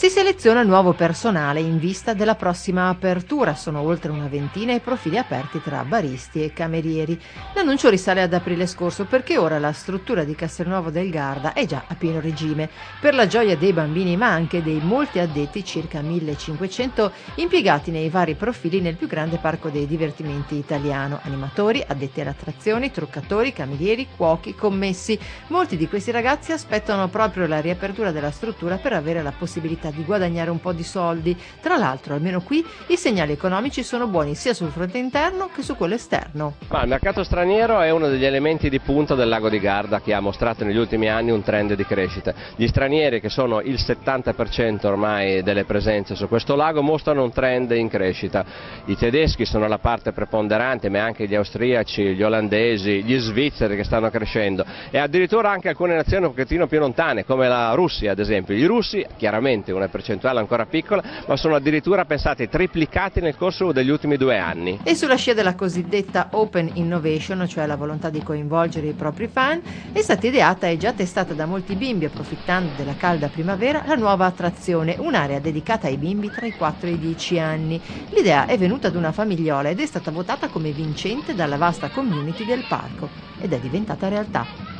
Si seleziona nuovo personale in vista della prossima apertura. Sono oltre una ventina i profili aperti tra baristi e camerieri. L'annuncio risale ad aprile scorso perché ora la struttura di Castelnuovo del Garda è già a pieno regime. Per la gioia dei bambini ma anche dei molti addetti, circa 1500 impiegati nei vari profili nel più grande parco dei divertimenti italiano. Animatori, addetti alle attrazioni, truccatori, camerieri, cuochi, commessi. Molti di questi ragazzi aspettano proprio la riapertura della struttura per avere la possibilità di guadagnare un po' di soldi. Tra l'altro, almeno qui, i segnali economici sono buoni sia sul fronte interno che su quello esterno. Il mercato straniero è uno degli elementi di punta del lago di Garda che ha mostrato negli ultimi anni un trend di crescita. Gli stranieri, che sono il 70% ormai delle presenze su questo lago, mostrano un trend in crescita. I tedeschi sono la parte preponderante, ma anche gli austriaci, gli olandesi, gli svizzeri che stanno crescendo e addirittura anche alcune nazioni un pochettino più lontane come la Russia ad esempio. I russi, chiaramente una percentuale ancora piccola, ma sono addirittura pensati triplicati nel corso degli ultimi 2 anni. E sulla scia della cosiddetta Open Innovation, cioè la volontà di coinvolgere i propri fan, è stata ideata e già testata da molti bimbi approfittando della calda primavera la nuova attrazione, un'area dedicata ai bimbi tra i 4 e i 10 anni. L'idea è venuta ad una famigliola ed è stata votata come vincente dalla vasta community del parco ed è diventata realtà.